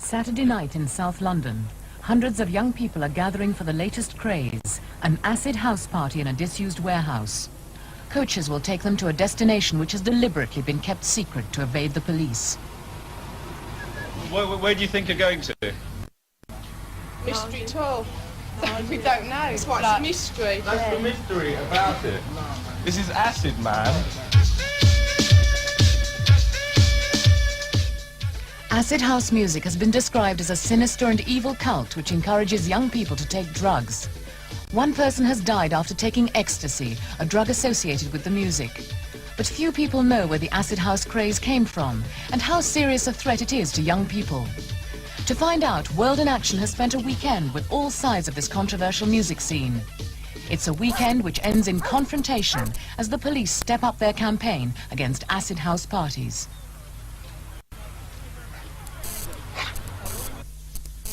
Saturday night in South London, hundreds of young people are gathering for the latest craze, an acid house party in a disused warehouse. Coaches will take them to a destination which has deliberately been kept secret to evade the police. Where do you think you're going to? Mystery tour. We don't know. It's what's a mystery. That's the mystery about it. This is acid, man. Acid house music has been described as a sinister and evil cult which encourages young people to take drugs. One person has died after taking ecstasy, a drug associated with the music. But few people know where the acid house craze came from and how serious a threat it is to young people. To find out, World in Action has spent a weekend with all sides of this controversial music scene. It's a weekend which ends in confrontation as the police step up their campaign against acid house parties.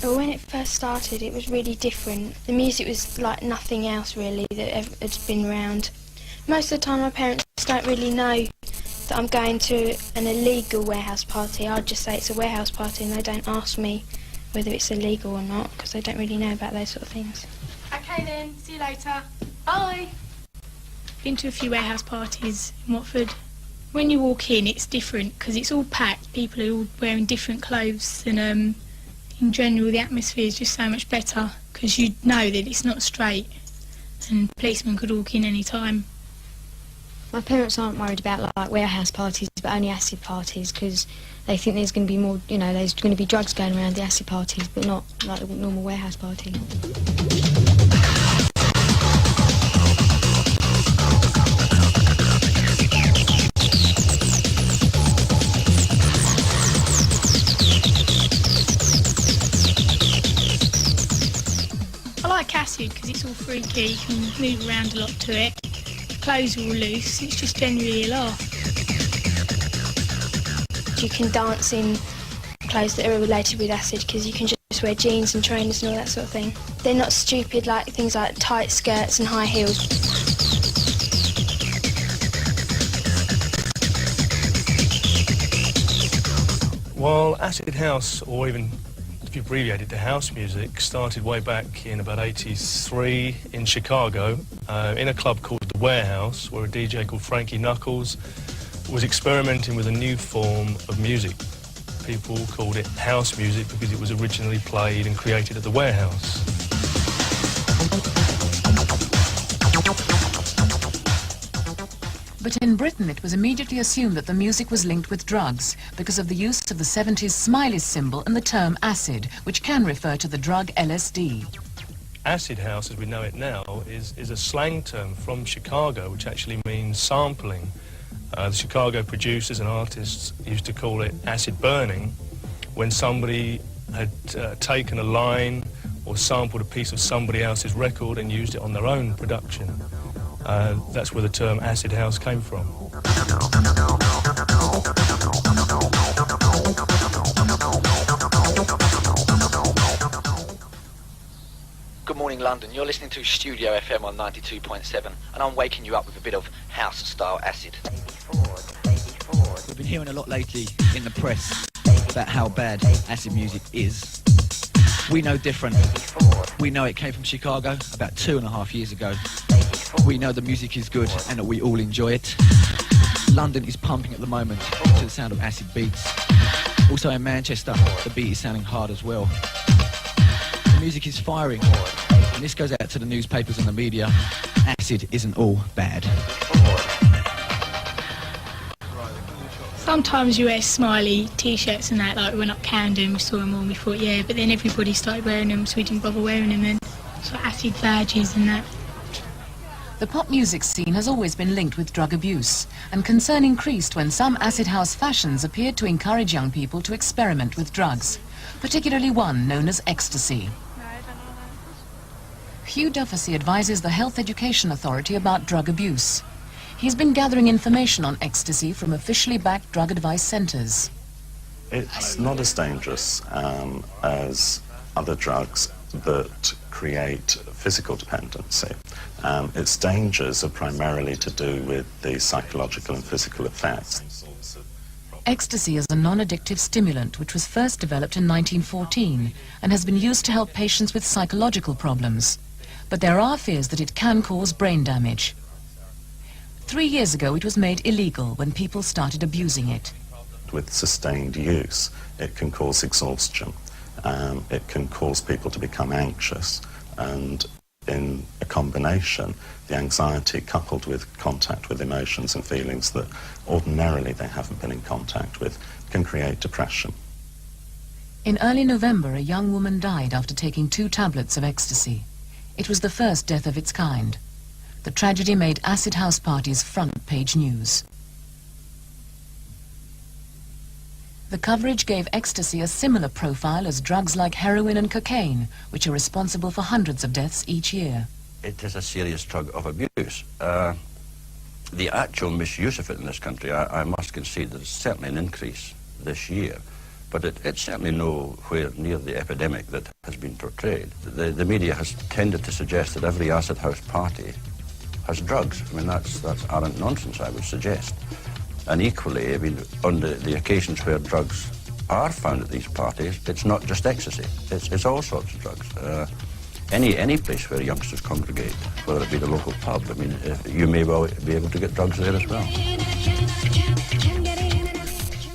But when it first started, it was really different. The music was like nothing else really that had been around. Most of the time my parents don't really know that I'm going to an illegal warehouse party. I'd just say it's a warehouse party and they don't ask me whether it's illegal or not because they don't really know about those sort of things. Okay then, see you later. Bye. Been to a few warehouse parties in Watford. When you walk in, it's different because it's all packed. People are all wearing different clothes and in general, the atmosphere is just so much better because you know that it's not straight and policemen could walk in any time. My parents aren't worried about like warehouse parties, but only acid parties because they think there's going to be more, you know, there's going to be drugs going around the acid parties, but not like the normal warehouse party. I like acid because it's all freaky, you can move around a lot to it. Clothes are all loose, it's just generally a laugh. You can dance in clothes that are related with acid because you can just wear jeans and trainers and all that sort of thing. They're not stupid like things like tight skirts and high heels. Well, acid house, or even if you abbreviate it to house music, started way back in about '83 in Chicago in a club called The Warehouse, where a DJ called Frankie Knuckles was experimenting with a new form of music. People called it house music because it was originally played and created at The Warehouse. But in Britain, it was immediately assumed that the music was linked with drugs because of the use of the 70s smiley symbol and the term acid, which can refer to the drug LSD. Acid house, as we know it now, is a slang term from Chicago, which actually means sampling. The Chicago producers and artists used to call it acid burning when somebody had taken a line or sampled a piece of somebody else's record and used it on their own production. That's where the term acid house came from. Good morning, London. You're listening to Studio FM on 92.7, and I'm waking you up with a bit of house-style acid. We've been hearing a lot lately in the press about how bad acid music is. We know different. We know it came from Chicago about 2.5 years ago. We know the music is good and that we all enjoy it. London is pumping at the moment to the sound of acid beats. Also in Manchester, the beat is sounding hard as well. The music is firing, and this goes out to the newspapers and the media. Acid isn't all bad. Sometimes you wear smiley t-shirts and that, like we went up Camden, we saw them all and we thought, yeah, but then everybody started wearing them, so we didn't bother wearing them then. So acid badges and that. The pop music scene has always been linked with drug abuse, and concern increased when some acid house fashions appeared to encourage young people to experiment with drugs, particularly one known as ecstasy. Hugh Dufficy advises the Health Education Authority about drug abuse. He's been gathering information on ecstasy from officially backed drug advice centres. It's not as dangerous as other drugs that create physical dependency. Its dangers are primarily to do with the psychological and physical effects. Ecstasy is a non-addictive stimulant which was first developed in 1914 and has been used to help patients with psychological problems. But there are fears that it can cause brain damage. 3 years ago it was made illegal when people started abusing it. With sustained use, it can cause exhaustion. It can cause people to become anxious, and in a combination, the anxiety coupled with contact with emotions and feelings that ordinarily they haven't been in contact with can create depression. In early November, a young woman died after taking 2 tablets of ecstasy. It was the first death of its kind. The tragedy made Acid House Party's front-page news. The coverage gave ecstasy a similar profile as drugs like heroin and cocaine, which are responsible for hundreds of deaths each year. It is a serious drug of abuse. The actual misuse of it in this country, I must concede, there's certainly an increase this year, but it's certainly nowhere near the epidemic that has been portrayed. The media has tended to suggest that every acid house party has drugs. I mean, that's arrant nonsense, I would suggest. And equally, I mean, on the occasions where drugs are found at these parties, it's not just ecstasy. It's all sorts of drugs. Any place where youngsters congregate, whether it be the local pub, I mean, you may well be able to get drugs there as well.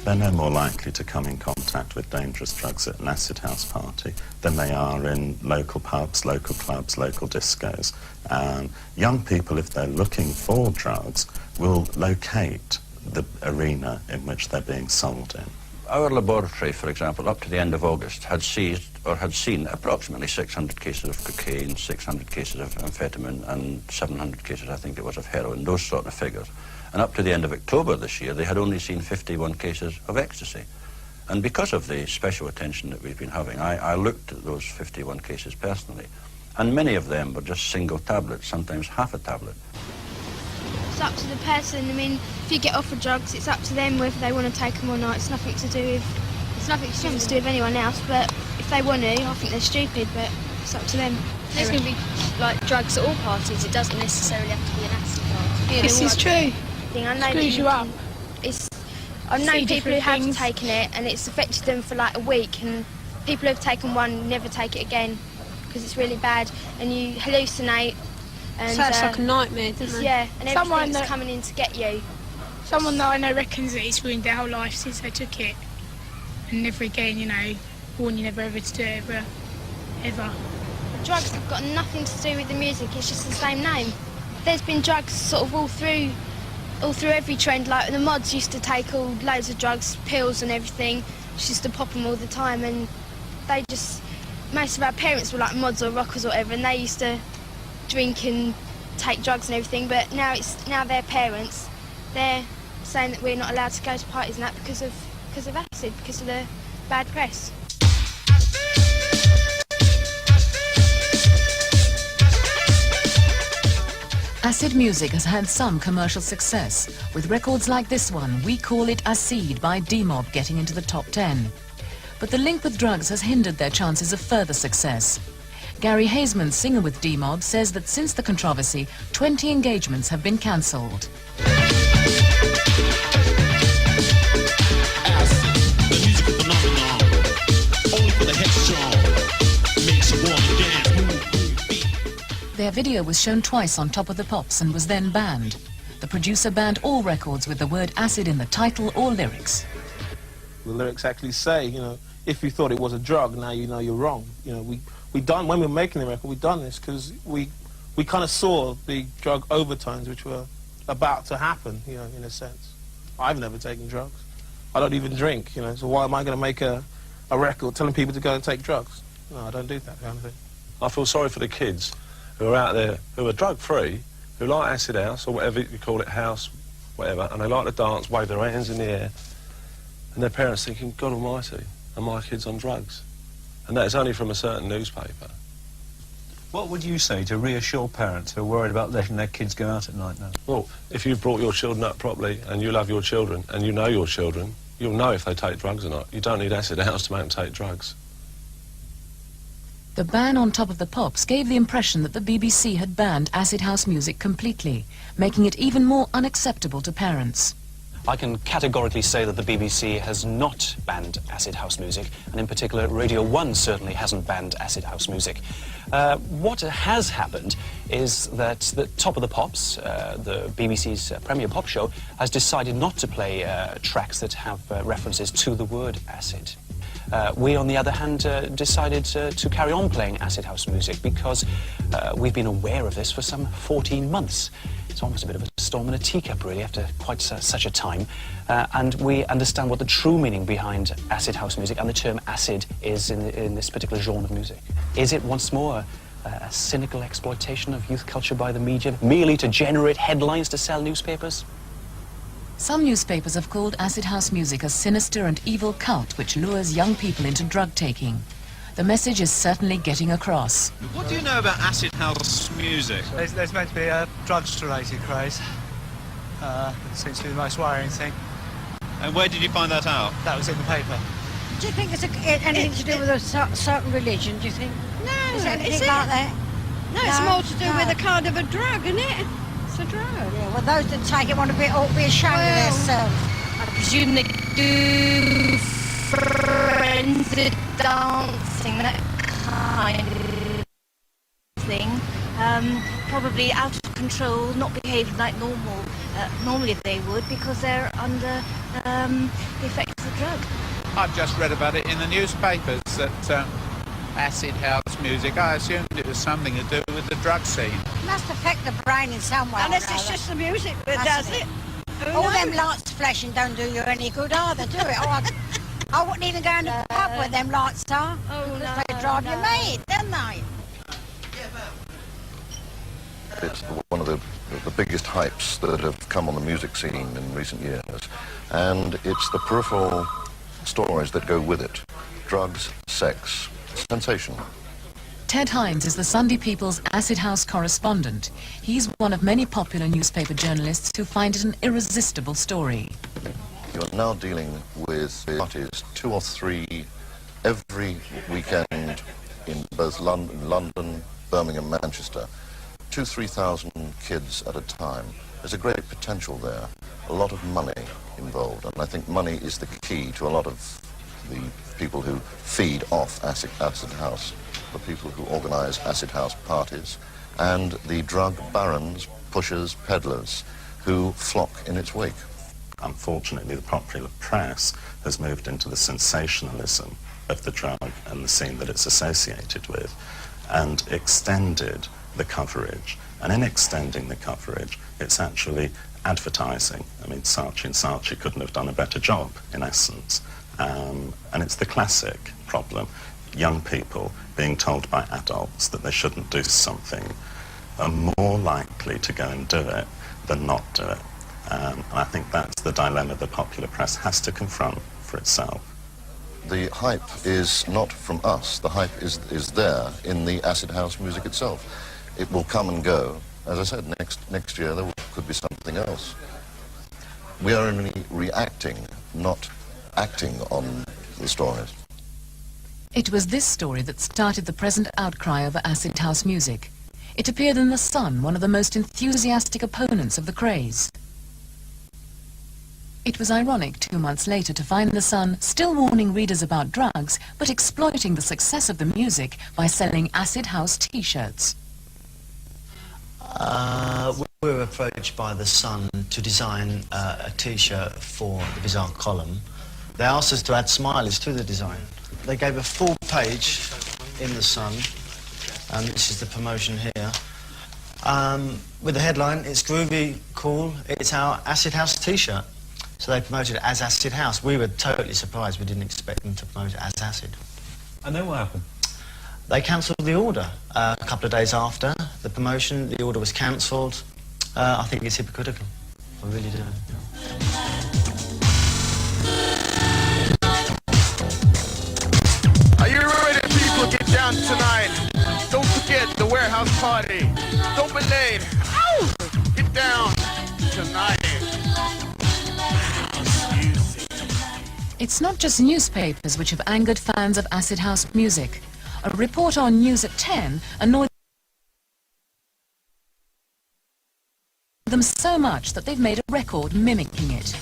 They're no more likely to come in contact with dangerous drugs at an acid house party than they are in local pubs, local clubs, local discos. Young people, if they're looking for drugs, will locate the arena in which they're being sold in. Our laboratory, for example, up to the end of August, had seized or had seen approximately 600 cases of cocaine, 600 cases of amphetamine, and 700 cases, I think it was, of heroin, those sort of figures. And up to the end of October this year, they had only seen 51 cases of ecstasy. And because of the special attention that we've been having, I looked at those 51 cases personally, and many of them were just single tablets, sometimes half a tablet. It's up to the person. I mean, if you get offered drugs, it's up to them whether they want to take them or not. It's nothing to do with anyone else, but if they want to, I think they're stupid, but it's up to them. There's going to be like drugs at all parties. It doesn't necessarily have to be an acid party. This is true. I know Screws you up. I know people who have taken it and it's affected them for like a week, and people who've taken one never take it again because it's really bad and you hallucinate. And, so it's like a nightmare, doesn't it? Yeah, and everything's coming in to get you. Someone that I know reckons that it's ruined their whole life since they took it, and never again, you know, warn you never ever to do it ever. Drugs have got nothing to do with the music, it's just the same name. There's been drugs sort of all through every trend, like the mods used to take loads of drugs, pills and everything, just to pop them all the time, and most of our parents were like mods or rockers or whatever, and they used to drink and take drugs and everything, but now their parents, they're saying that we're not allowed to go to parties and that because of acid, because of the bad press. Acid music has had some commercial success, with records like this one, We Call It Acid by D-Mob, getting into the top 10. But the link with drugs has hindered their chances of further success. Gary Haseman, singer with D-Mob, says that since the controversy, 20 engagements have been cancelled. Their video was shown twice on Top of the Pops and was then banned. The producer banned all records with the word acid in the title or lyrics. The lyrics actually say, you know, if you thought it was a drug, now you know you're wrong. You know, when we were making the record, we done this because we kind of saw the drug overtones which were about to happen, you know, in a sense. I've never taken drugs. I don't even drink, you know, so why am I going to make a record telling people to go and take drugs? No, I don't do that kind of thing. I feel sorry for the kids who are out there, who are drug-free, who like acid house, or whatever you call it, house, whatever, and they like to dance, wave their hands in the air, and their parents thinking, God almighty, are my kids on drugs? And that is only from a certain newspaper. What would you say to reassure parents who are worried about letting their kids go out at night now? Well, if you've brought your children up properly, and you love your children, and you know your children, you'll know if they take drugs or not. You don't need acid house to make them take drugs. The ban on Top of the Pops gave the impression that the BBC had banned acid house music completely, making it even more unacceptable to parents. I can categorically say that the BBC has not banned acid house music, and in particular Radio 1 certainly hasn't banned acid house music. What has happened is that the Top of the Pops, the BBC's premier pop show, has decided not to play tracks that have references to the word acid. We, on the other hand, decided to carry on playing acid house music because we've been aware of this for some 14 months. It's almost a bit of a storm in a teacup, really, after quite such a time. And we understand what the true meaning behind acid house music and the term acid is in this particular genre of music. Is it once more a cynical exploitation of youth culture by the media, merely to generate headlines to sell newspapers? Some newspapers have called acid house music a sinister and evil cult which lures young people into drug taking. The message is certainly getting across. What do you know about acid house music? There's meant to be a drugs-related craze. It seems to be the most worrying thing. And where did you find that out? That was in the paper. Do you think it's anything to do with a certain religion, do you think? No, is it anything is it? like that? No, it's more to do with a kind of a drug, isn't it? It's a drug. Yeah, well, those that take it ought to be ashamed of themselves. I presume they do frenzied dancing, that kind of thing. Probably out of control, not behaving like normally they would, because they're under the effects of the drug. I've just read about it in the newspapers that acid house music, I assumed it was something to do with the drug scene. It must affect the brain in some way. Unless it's just the music that does it. All them lights flashing don't do you any good either, do it? I wouldn't even go in the pub where them lights are. Oh, no, they drive you mad, don't they? It's one of the biggest hypes that have come on the music scene in recent years, and it's the peripheral stories that go with it. Drugs, sex, sensation. Ted Hines is the Sunday People's acid house correspondent. He's one of many popular newspaper journalists who find it an irresistible story. You're now dealing with parties, 2 or 3 every weekend in both London, Birmingham, Manchester. 2,000-3,000 kids at a time. There's a great potential there, a lot of money involved, and I think money is the key to a lot of the people who feed off acid house, the people who organise acid house parties, and the drug barons, pushers, peddlers, who flock in its wake. Unfortunately, the popular press has moved into the sensationalism of the drug and the scene that it's associated with, and extended the coverage. And in extending the coverage, it's actually advertising. I mean, Saatchi & Saatchi couldn't have done a better job, in essence. And it's the classic problem. Young people being told by adults that they shouldn't do something are more likely to go and do it than not do it. And I think that's the dilemma the popular press has to confront for itself. The hype is not from us. The hype is there in the acid house music itself. It will come and go. As I said, next year there could be something else. We are only reacting, not acting on the stories. It was this story that started the present outcry over acid house music. It appeared in The Sun, one of the most enthusiastic opponents of the craze. It was ironic 2 months later to find The Sun still warning readers about drugs, but exploiting the success of the music by selling acid house T-shirts. We were approached by The Sun to design a T-shirt for the Bizarre column. They asked us to add smileys to the design. They gave a full page in The Sun, and this is the promotion here, with the headline, "It's groovy, cool, it's our acid house T-shirt." So they promoted it as acid house. We were totally surprised. We didn't expect them to promote it as acid. And then what happened? They cancelled the order a couple of days after the promotion. The order was cancelled. I think it's hypocritical. I really do. Are you ready, people? Get down tonight. Don't forget the warehouse party. Don't be late. Ow! Get down tonight. It's not just newspapers which have angered fans of acid house music. A report on News at 10 annoyed them so much that they've made a record mimicking it.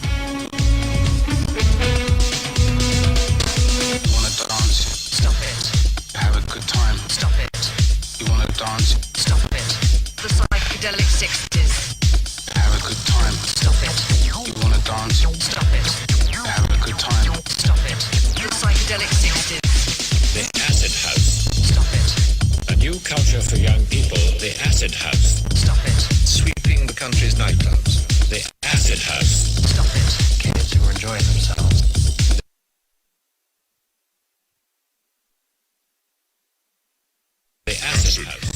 psychedelic 60s. Have a good time. Stop it. You wanna dance? Stop it. Have a good time. Stop it. The psychedelic 60s. The acid house. Stop it. A new culture for young people, the acid house. Stop it. Sweeping the country's nightclubs. The acid house. Stop it. Kids who are enjoying themselves. The acid house.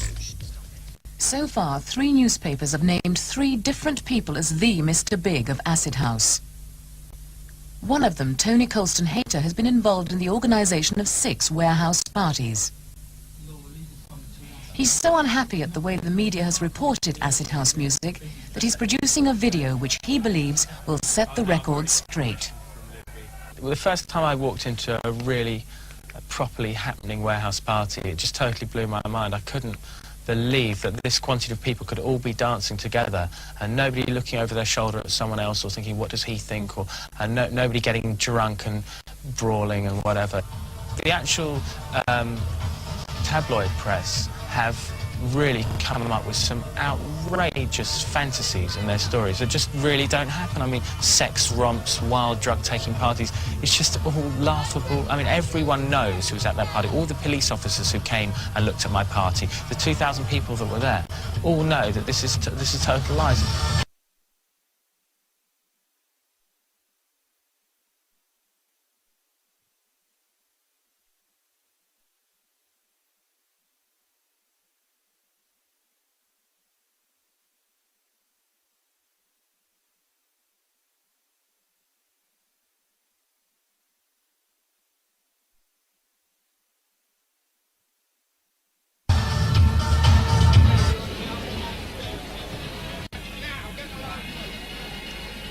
So far, 3 newspapers have named 3 different people as the Mr. Big of Acid House. One of them, Tony Colston Hayter, has been involved in the organisation of 6 warehouse parties. He's so unhappy at the way the media has reported acid house music that he's producing a video which he believes will set the record straight. Well, the first time I walked into a really properly happening warehouse party, it just totally blew my mind. I couldn't believe that this quantity of people could all be dancing together and nobody looking over their shoulder at someone else or thinking, what does he think, or nobody getting drunk and brawling and whatever. The actual tabloid press have really come up with some outrageous fantasies in their stories that just really don't happen. I mean, sex romps, wild drug-taking parties, it's just all laughable. I mean, everyone knows who was at that party. All the police officers who came and looked at my party, the 2,000 people that were there, all know that this is total lies.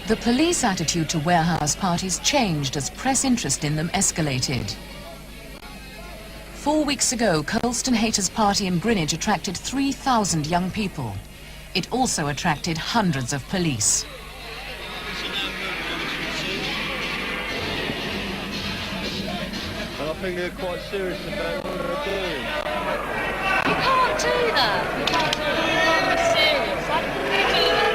The police attitude to warehouse parties changed as press interest in them escalated. 4 weeks ago, Colston Hayter's party in Greenwich attracted 3,000 young people. It also attracted hundreds of police. And I think they're quite serious about what they're doing. You can't do that. You can't do that. You can't be serious. How can you do that?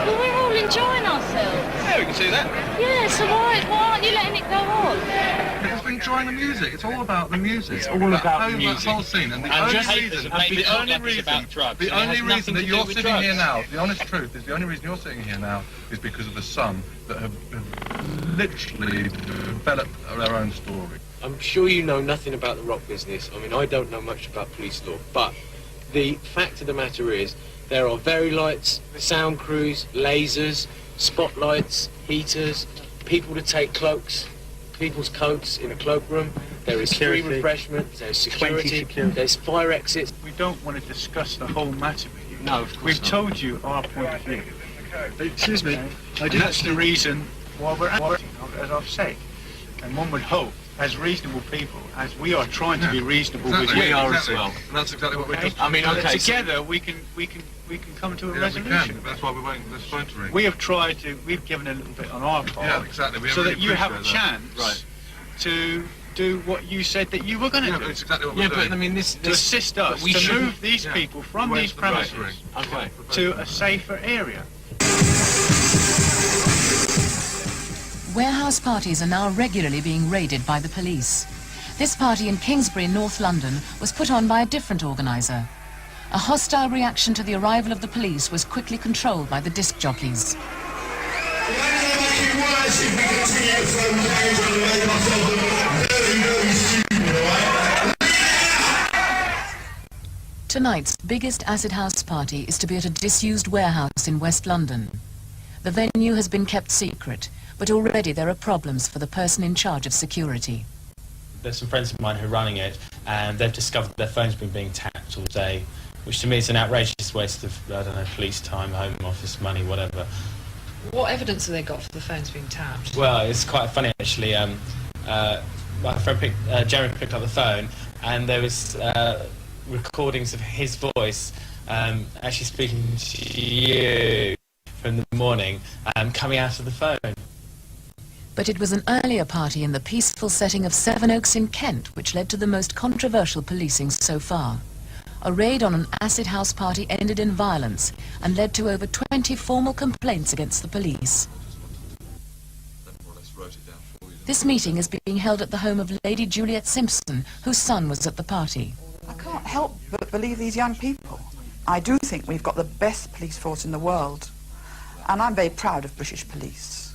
Well, we're all enjoying ourselves. Yeah, we can see that. Yeah, so why aren't you letting it go on? Because we're enjoying the music. It's all about the music. It's all about the music. whole scene. And the And only just reason, maybe talk like it's about drugs. the and it only has reason nothing that to you're do with sitting here drugs. now, the honest truth is the only reason you're sitting here now is because of the Sun that have literally developed their own story. I'm sure you know nothing about the rock business. I mean, I don't know much about police law, but the fact of the matter is there are very lights, sound crews, lasers, spotlights, heaters, people to take cloaks, people's coats in a cloakroom. There is free refreshment, there's security, there's fire exits. We don't want to discuss the whole matter with you. No, of course We've not. told you our point of view. Excuse me, that's the reason why we're acting, as I've said. And one would hope, as reasonable people, as we are trying to be reasonable with you. We are as well. And that's exactly what we're just... I mean, okay, together we can come to a resolution. That's why we're waiting for this phone to ring. We've given a little bit on our part. Yeah, exactly. We so really that you have a appreciate that. chance Right. to do what you said that you were going to do. That's exactly what we're doing. But I mean, to assist us we to shouldn't- move these people from Wait these for the phone to premises ring. Okay. to a safer area. Warehouse parties are now regularly being raided by the police. This party in Kingsbury, North London, was put on by a different organiser. A hostile reaction to the arrival of the police was quickly controlled by the disc jockeys. Tonight's biggest acid house party is to be at a disused warehouse in West London. The venue has been kept secret, but already there are problems for the person in charge of security. There's some friends of mine who are running it, and they've discovered their phone's been being tapped all day, which to me is an outrageous waste of, I don't know, police time, home office money, whatever. What evidence have they got for the phones being tapped? Well, it's quite funny actually. My friend Jeremy picked up the phone, and there was recordings of his voice actually speaking to you from the morning, coming out of the phone. But it was an earlier party in the peaceful setting of Sevenoaks in Kent which led to the most controversial policing so far. A raid on an acid house party ended in violence and led to over 20 formal complaints against the police. This meeting is being held at the home of Lady Juliet Simpson, whose son was at the party. I can't help but believe these young people. I do think we've got the best police force in the world, and I'm very proud of British police.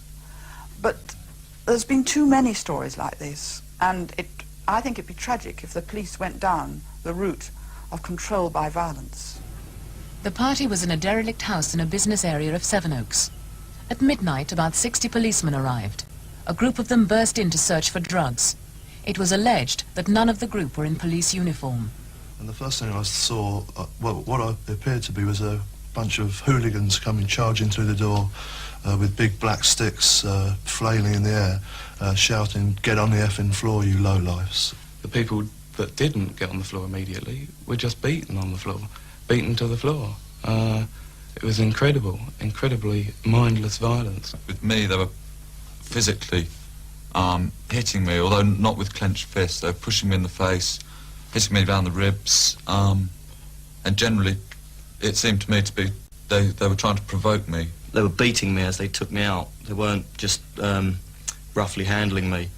But there's been too many stories like this, and I think it'd be tragic if the police went down the route of control by violence. The party was in a derelict house in a business area of Sevenoaks. At midnight, about 60 policemen arrived. A group of them burst in to search for drugs. It was alleged that none of the group were in police uniform. And the first thing I saw, what appeared to be was a bunch of hooligans coming charging through the door with big black sticks flailing in the air, shouting, "Get on the effing floor, you lowlifes." The people that didn't get on the floor immediately were just beaten on the floor, beaten to the floor. It was incredibly mindless violence. With me, they were physically hitting me, although not with clenched fists. They were pushing me in the face, hitting me around the ribs, and generally it seemed to me to be they were trying to provoke me. They were beating me as they took me out. They weren't just roughly handling me.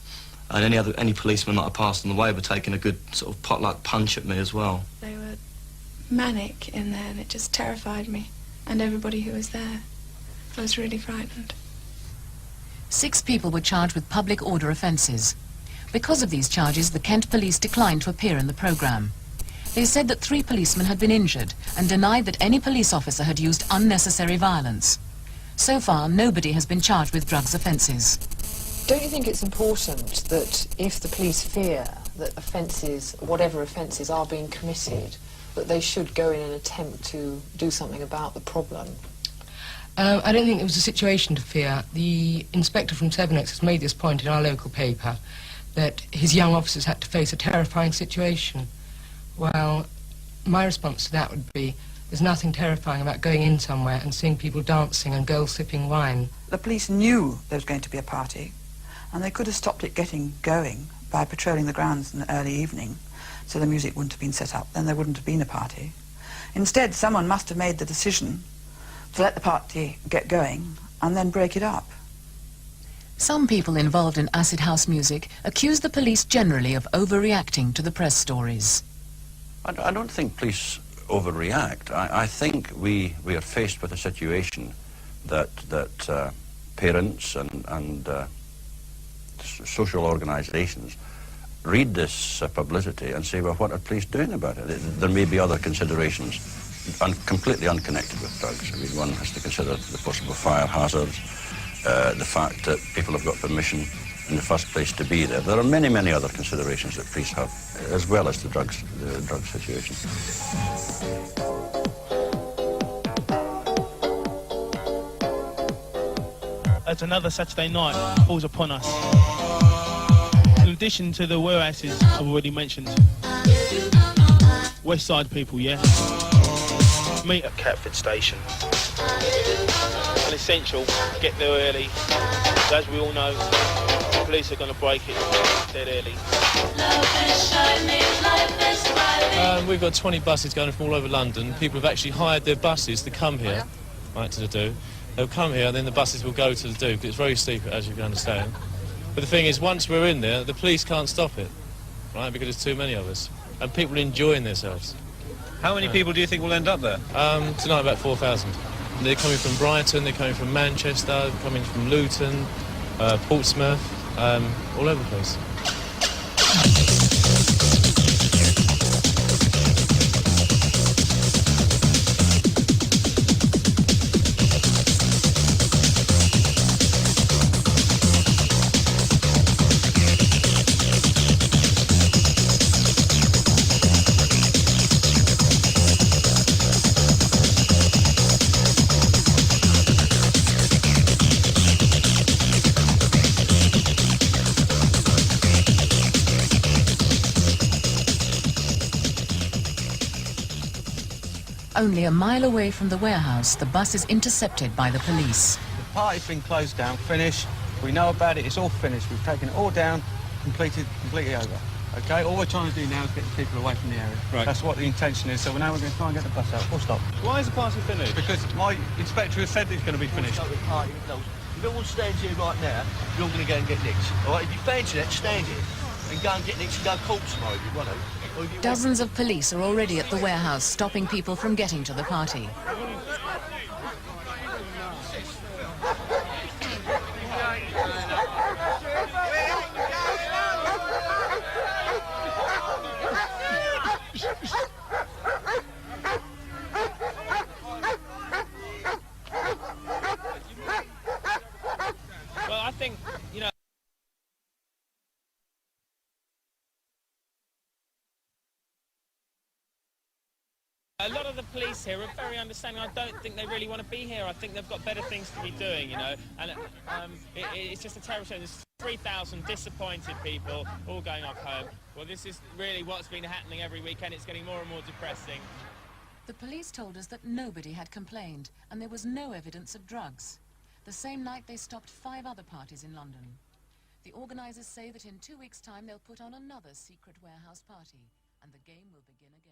And any policeman that I passed on the way were taking a good sort of potluck punch at me as well. They were manic in there, and it just terrified me and everybody who was there. I was really frightened. 6 people were charged with public order offences. Because of these charges, the Kent police declined to appear in the programme. They said that 3 policemen had been injured and denied that any police officer had used unnecessary violence. So far, nobody has been charged with drugs offences. Don't you think it's important that if the police fear that offences, whatever offences are being committed, that they should go in and attempt to do something about the problem? I don't think it was a situation to fear. The inspector from Sevenoaks has made this point in our local paper, that his young officers had to face a terrifying situation. Well, my response to that would be, there's nothing terrifying about going in somewhere and seeing people dancing and girls sipping wine. The police knew there was going to be a party, and they could have stopped it getting going by patrolling the grounds in the early evening, so the music wouldn't have been set up, then there wouldn't have been a party. Instead, someone must have made the decision to let the party get going and then break it up. Some people involved in acid house music accuse the police generally of overreacting to the press stories. I don't think police overreact. I think we are faced with a situation that parents and social organisations read this publicity and say, well, what are police doing about it? There may be other considerations completely unconnected with drugs. I mean, one has to consider the possible fire hazards, the fact that people have got permission in the first place to be there. There are many, many other considerations that police have, as well as the drug situation. As another Saturday night falls upon us, in addition to the warehouses I've already mentioned, West Side people, yeah? Meet at Catford Station. An essential, get there early. As we all know, the police are going to break it dead early. We've got 20 buses going from all over London. People have actually hired their buses to come here, right, to the Do. They'll come here and then the buses will go to the Do, because it's very steep, as you can understand. But the thing is, once we're in there, the police can't stop it, right, because there's too many of us. And people are enjoying themselves. How many people do you think will end up there? Tonight about 4,000. They're coming from Brighton, they're coming from Manchester, they're coming from Luton, Portsmouth, all over the place. Only a mile away from the warehouse, the bus is intercepted by the police. The party's been closed down, finished. We know about it, it's all finished. We've taken it all down, completely over. Okay, all we're trying to do now is get the people away from the area. Right. That's what the intention is. So now we're going to try and get the bus out. Full stop. Why is the party finished? Because my inspector has said it's going to be finished. If everyone stands here right now, you're all going to go and get nicked. All right, if you fancy that, stand here and go and get nicked and go corpse mode if you want to. Or if you Dozens of police are already at the warehouse, stopping people from getting to the party. Well, I think, you know, a lot of the police here are very understanding. I don't think they really want to be here. I think they've got better things to be doing, you know. And it's just a terrible show. There's 3,000 disappointed people all going off home. Well, this is really what's been happening every weekend. It's getting more and more depressing. The police told us that nobody had complained and there was no evidence of drugs. The same night they stopped 5 other parties in London. The organisers say that in 2 weeks' time they'll put on another secret warehouse party and the game will begin again.